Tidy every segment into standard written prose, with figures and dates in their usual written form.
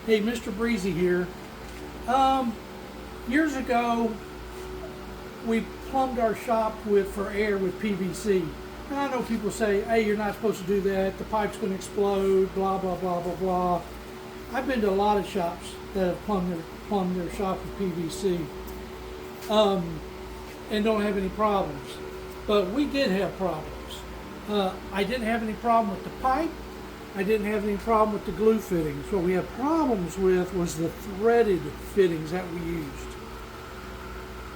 Hey, Mr.Breezy here. Years ago, we plumbed our shop for air with PVC. And I know people say, hey, you're not supposed to do that. The pipe's going to explode, blah, blah, blah, blah, blah. I've been to a lot of shops that have plumbed their shop with PVC and don't have any problems. But we did have problems. I didn't have any problem with the pipe. I didn't have any problem with the glue fittings. What we had problems with was the threaded fittings that we used.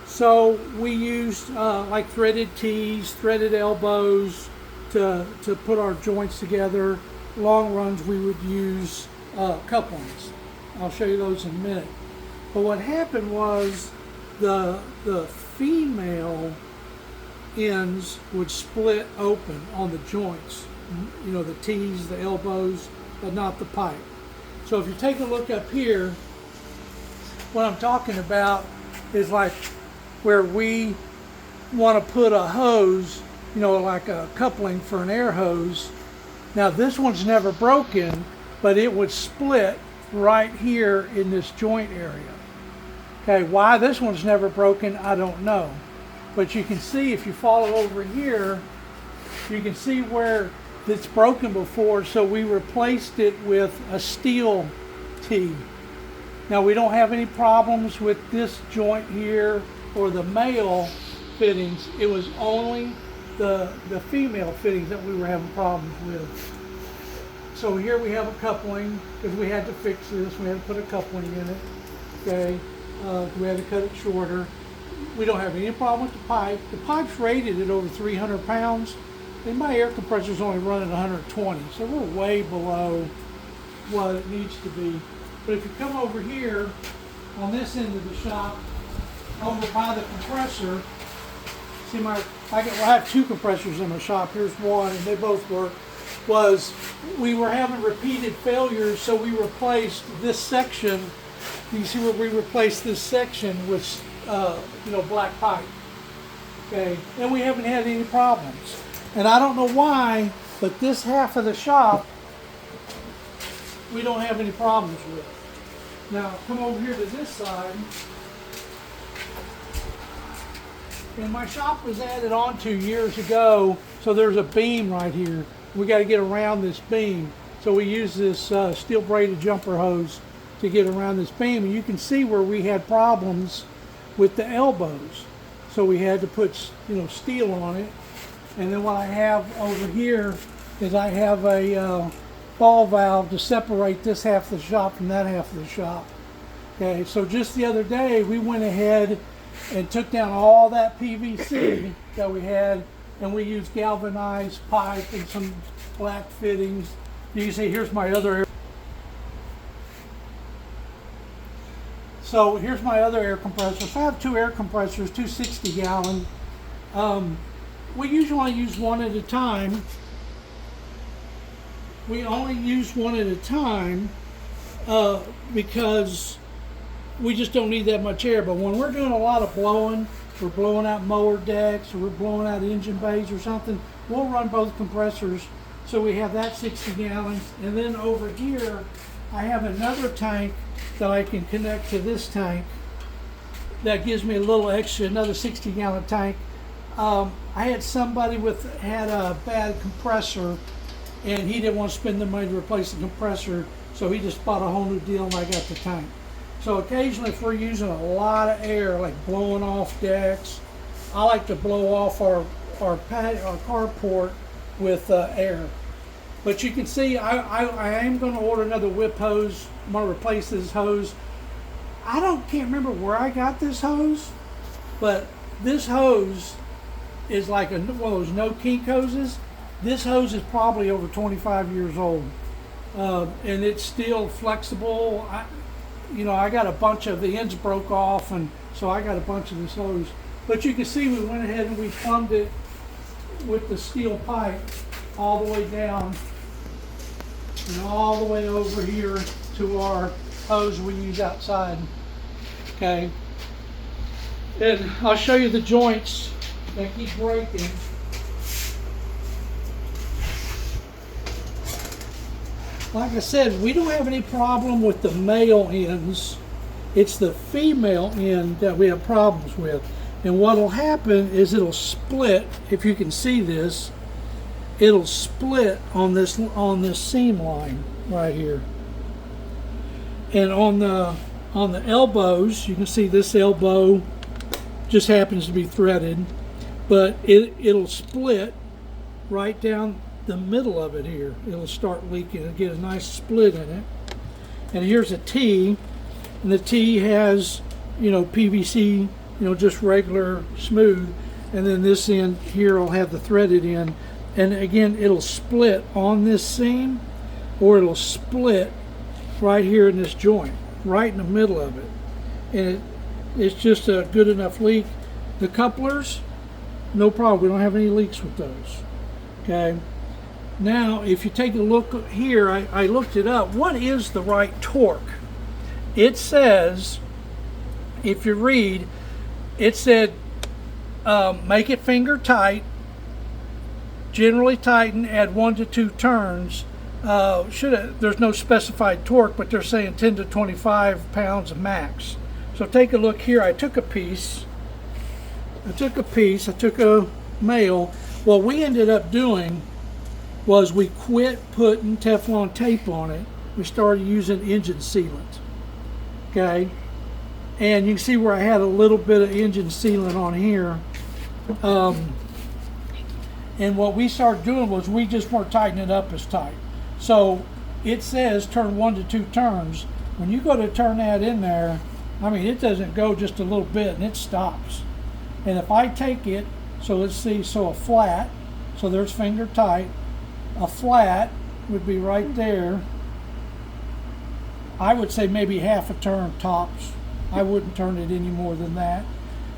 So we used like threaded T's, threaded elbows to put our joints together. Long runs we would use couplings. I'll show you those in a minute. But what happened was the female ends would split open on the joints. You know, the T's, the elbows, but not the pipe. So if you take a look up here, what I'm talking about is like where we want to put a hose, you know, like a coupling for an air hose. Now this one's never broken, but it would split right here in this joint area. Okay, why this one's never broken, I don't know. But you can see if you follow over here, you can see where it's broken before, so we replaced it with a steel T. Now we don't have any problems with this joint here or the male fittings. It was only the female fittings that we were having problems with. So here we have a coupling because we had to fix this. We had to put a coupling in it. Okay, we had to cut it shorter. We don't have any problem with the pipe. The pipe's rated at over 300 pounds. And my air compressor is only running 120, so we're way below what it needs to be. But if you come over here on this end of the shop, over by the compressor, see I have two compressors in my shop. Here's one, and they both work. We were having repeated failures, so we replaced this section. You can see where we replaced this section with black pipe. Okay, and we haven't had any problems. And I don't know why, but this half of the shop, we don't have any problems with. Now, come over here to this side. And my shop was added on to years ago, so there's a beam right here. We got to get around this beam. So we use this steel braided jumper hose to get around this beam. And you can see where we had problems with the elbows. So we had to put, steel on it. And then what I have over here is I have a ball valve to separate this half of the shop from that half of the shop. Okay, so just the other day we went ahead and took down all that PVC that we had, and we used galvanized pipe and some black fittings. You can see here's my other air. So here's my other air compressor. So I have two air compressors, two 60-gallon. We usually use one at a time. We only use one at a time because we just don't need that much air. But when we're doing a lot of blowing, we're blowing out mower decks or we're blowing out engine bays or something, we'll run both compressors. So we have that 60 gallons. And then over here, I have another tank that I can connect to this tank. That gives me a little extra, another 60-gallon tank. I had somebody had a bad compressor, and he didn't want to spend the money to replace the compressor, so he just bought a whole new deal, and I got the tank. So occasionally, if we're using a lot of air, like blowing off decks, I like to blow off our carport with air. But you can see, I am going to order another whip hose. I'm going to replace this hose. Can't remember where I got this hose, but this hose is like one of those no kink hoses. This hose is probably over 25 years old, and it's still flexible. I got a bunch of the ends broke off, and so I got a bunch of this hose. But you can see we went ahead and we plumbed it with the steel pipe all the way down and all the way over here to our hose we use outside. Okay, and I'll show you the joints that keep breaking. like I said, we don't have any problem with the male ends. It's the female end that we have problems with. And what will happen is it'll split. If you can see this, it'll split on this seam line right here. And on the elbows, you can see this elbow just happens to be threaded, but it'll split right down the middle of it here. It'll start leaking and get a nice split in it. And here's a T, and the T has, PVC, just regular smooth, and then this end here will have the threaded end. And again, it'll split on this seam, or it'll split right here in this joint, right in the middle of it. And it's just a good enough leak. The couplers, no problem. We don't have any leaks with those. Okay. Now, if you take a look here, I looked it up. What is the right torque? It says, if you read, it said, make it finger tight, generally tighten, add 1 to 2 turns. There's no specified torque, but they're saying 10 to 25 pounds max. So take a look here. I took a male. What we ended up doing was we quit putting Teflon tape on it. We started using engine sealant. Okay, and you can see where I had a little bit of engine sealant on here. And what we started doing was we just weren't tightening it up as tight. So it says turn 1 to 2 turns. When you go to turn that in there, I mean, it doesn't go just a little bit and it stops. And if I take it, so let's see, so a flat, so there's finger tight, a flat would be right there. I would say maybe half a turn tops. I wouldn't turn it any more than that.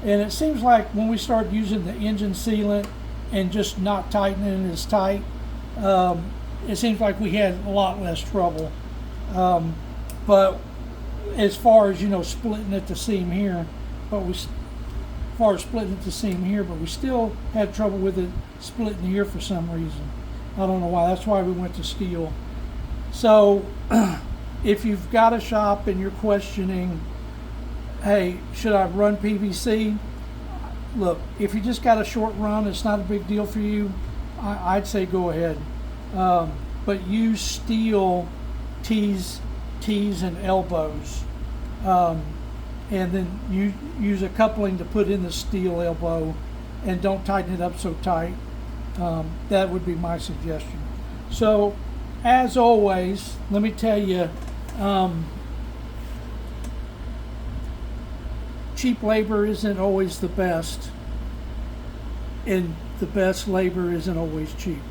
And it seems like when we started using the engine sealant and just not tightening it as tight, it seems like we had a lot less trouble. But as far as, splitting at the seam here, but we still had trouble with it splitting here for some reason. I don't know why. That's why we went to steel. So if you've got a shop and you're questioning, hey, should I run PVC? Look, if you just got a short run, it's not a big deal for you, I'd say go ahead. But use steel T's and elbows. And then you use a coupling to put in the steel elbow, and don't tighten it up so tight. That would be my suggestion. So, as always, let me tell you, cheap labor isn't always the best, and the best labor isn't always cheap.